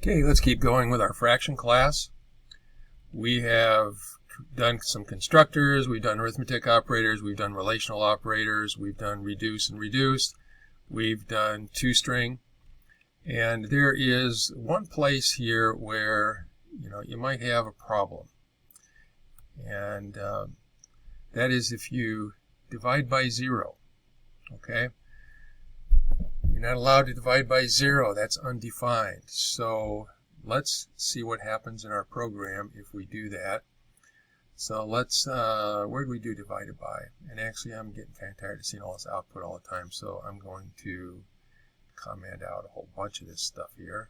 Okay, let's keep going with our fraction class. We have done some constructors, we've done arithmetic operators, we've done relational operators, we've done reduce and reduced, we've done toString, and there is one place here where you might have a problem, and that is if you divide by 0. Okay, you're not allowed to divide by 0. That's undefined. So let's see what happens in our program if we do that. So let's, where do we do divided by? And actually I'm getting kind of tired of seeing all this output all the time, so I'm going to comment out a whole bunch of this stuff here.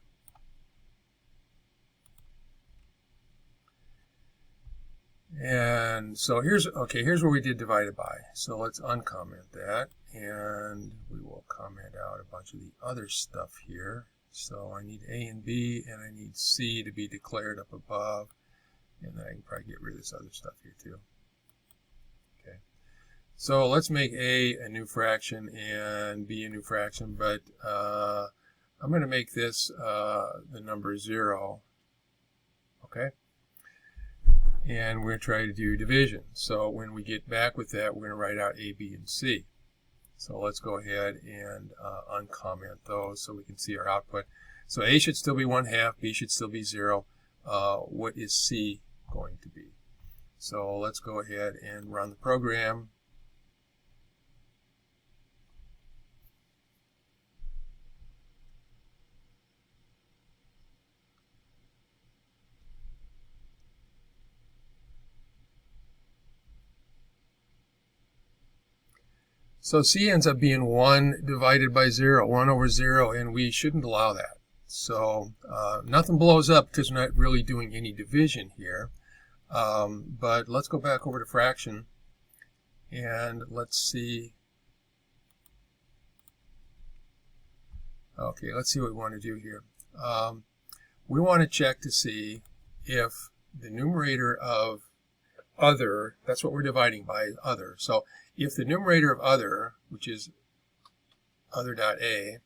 And so here's where we did divided by. So let's uncomment that, and we will comment out a bunch of the other stuff here. So I need A and B, and I need C to be declared up above, and then I can probably get rid of this other stuff here too. Okay, so let's make A a new fraction and B a new fraction, but I'm going to make this the number 0. Okay. And we're going to try to do division. So when we get back with that, we're going to write out A, B, and C. So let's go ahead and uncomment those so we can see our output. So A should still be 1/2, B should still be 0. What is C going to be? So let's go ahead and run the program. So C ends up being 1 divided by 0, 1 over 0, and we shouldn't allow that. So nothing blows up because we're not really doing any division here. But let's go back over to fraction, and let's see. Okay, let's see what we want to do here. We want to check to see if the numerator of other, that's what we're dividing by, other. So if the numerator of other, which is other.a,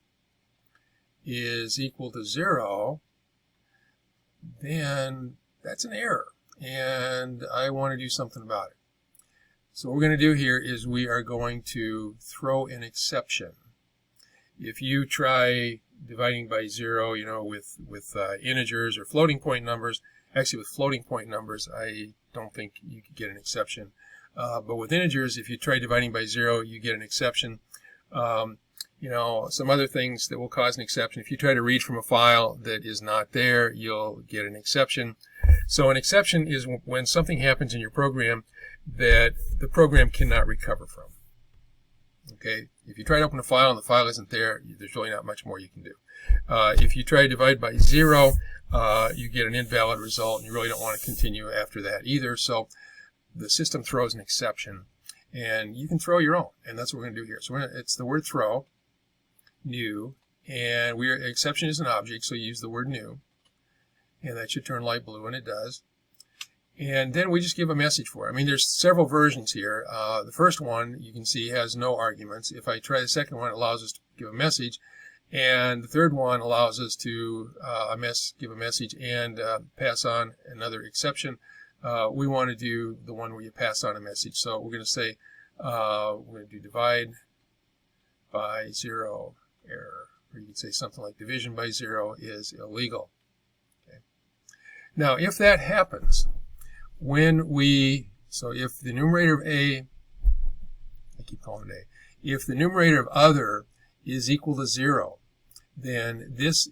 is equal to 0, then that's an error, and I want to do something about it. So what we're going to do here is we are going to throw an exception. If you try dividing by 0, with integers or floating point numbers, actually with floating point numbers, I don't think you could get an exception. But with integers, if you try dividing by 0, you get an exception. Some other things that will cause an exception. If you try to read from a file that is not there, you'll get an exception. So an exception is when something happens in your program that the program cannot recover from. Okay? If you try to open a file and the file isn't there, there's really not much more you can do. If you try to divide by 0, you get an invalid result, and you really don't want to continue after that either. So the system throws an exception, and you can throw your own, and that's what we're going to do here. So it's the word throw, new, and exception is an object, so you use the word new, and that should turn light blue, and it does. And then we just give a message for it. I mean, there's several versions here. The first one, you can see, has no arguments. If I try the second one, it allows us to give a message, and the third one allows us to give a message and pass on another exception. We want to do the one where you pass on a message. So we're going to say, we're going to do divide by 0 error. Or you could say something like division by 0 is illegal. Okay. Now, if that happens, so if the numerator of A, I keep calling it A, if the numerator of other is equal to 0, then this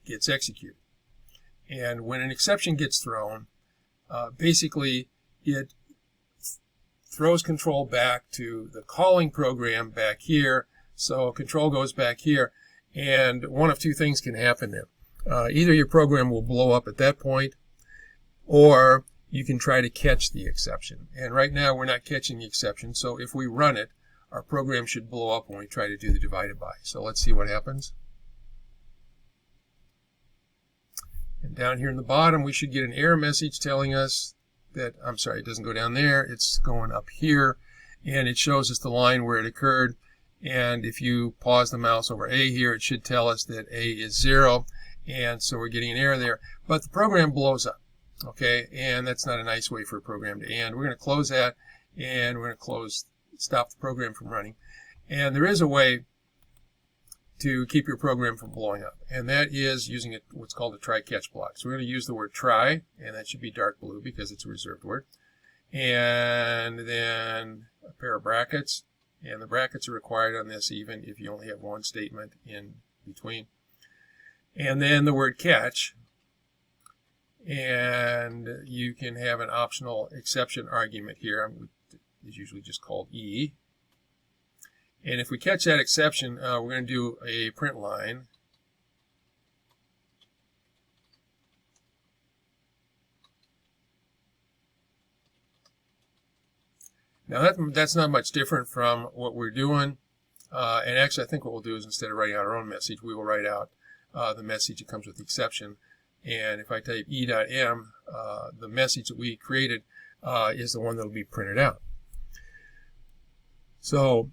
gets executed. And when an exception gets thrown, basically it throws control back to the calling program back here. So control goes back here, and one of two things can happen then. Either your program will blow up at that point, or you can try to catch the exception. And right now we're not catching the exception, so if we run it, our program should blow up when we try to do the divided by. So let's see what happens. And down here in the bottom, we should get an error message telling us that, I'm sorry, it doesn't go down there, it's going up here, and it shows us the line where it occurred. And if you pause the mouse over A here, it should tell us that A is 0. and so we're getting an error there. But the program blows up, okay, and that's not a nice way for a program to end. We're going to close that, and we're going to stop the program from running. And there is a way to keep your program from blowing up, and that is using what's called a try-catch block. So we're going to use the word try, and that should be dark blue because it's a reserved word, and then a pair of brackets, and the brackets are required on this even if you only have one statement in between, and then the word catch, and you can have an optional exception argument here. It's usually just called E. And if we catch that exception, we're going to do a print line. Now that's not much different from what we're doing. And actually I think what we'll do is instead of writing out our own message, we will write out the message that comes with the exception. And if I type E.M, the message that we created is the one that will be printed out. So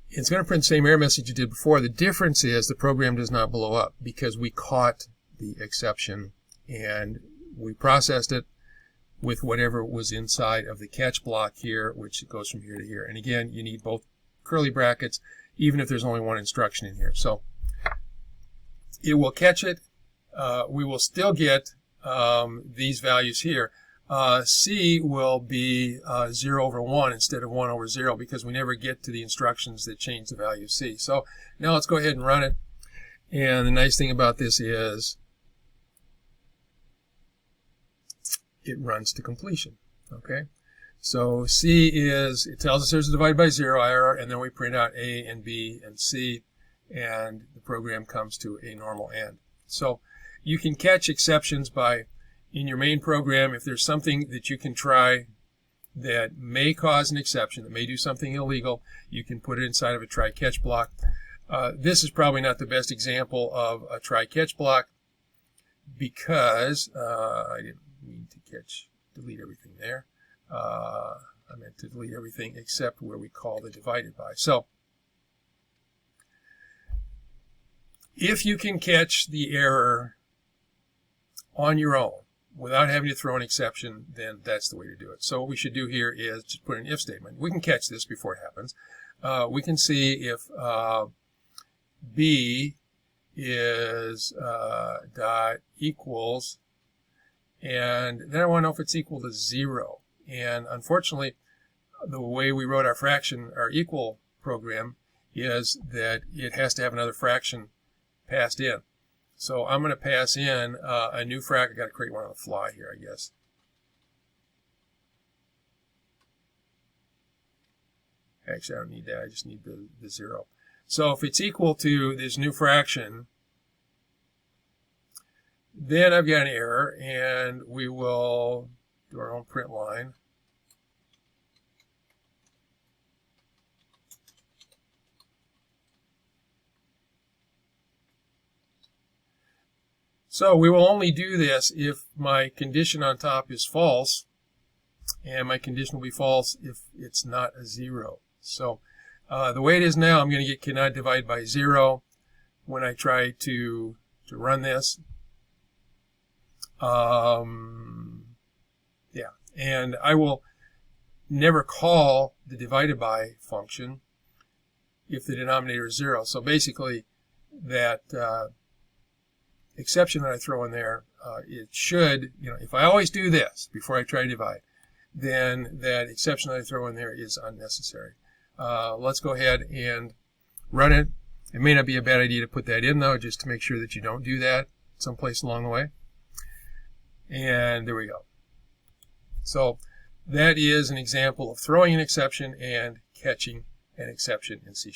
it's going to print the same error message it did before. The difference is the program does not blow up because we caught the exception and we processed it with whatever was inside of the catch block here, which goes from here to here. And again, you need both curly brackets, even if there's only one instruction in here. So it will catch it. We will still get these values here. C will be 0 over 1 instead of 1 over 0 because we never get to the instructions that change the value of C. So now let's go ahead and run it. And the nice thing about this is it runs to completion. Okay, so C it tells us there's a divide by 0 error, and then we print out A and B and C, and the program comes to a normal end. So you can catch exceptions by, in your main program, if there's something that you can try that may cause an exception, that may do something illegal, you can put it inside of a try-catch block. This is probably not the best example of a try-catch block because I didn't mean to delete everything there. I meant to delete everything except where we call the divided by. So if you can catch the error on your own without having to throw an exception, then that's the way to do it. So what we should do here is just put an if statement. We can catch this before it happens. We can see if B is dot equals, and then I want to know if it's equal to 0. And unfortunately, the way we wrote our fraction, our equal program, is that it has to have another fraction passed in. So I'm going to pass in a new fraction. I've got to create one on the fly here, I guess. Actually, I don't need that. I just need the 0. So if it's equal to this new fraction, then I've got an error, and we will do our own print line. So we will only do this if my condition on top is false, and my condition will be false if it's not a 0. So the way it is now, I'm going to get cannot divide by 0 when I try to run this. Yeah, and I will never call the divided by function if the denominator is 0. So basically, that exception that I throw in there, it should, if I always do this before I try to divide, then that exception that I throw in there is unnecessary. Let's go ahead and run it. It may not be a bad idea to put that in, though, just to make sure that you don't do that someplace along the way. And there we go. So that is an example of throwing an exception and catching an exception in C#.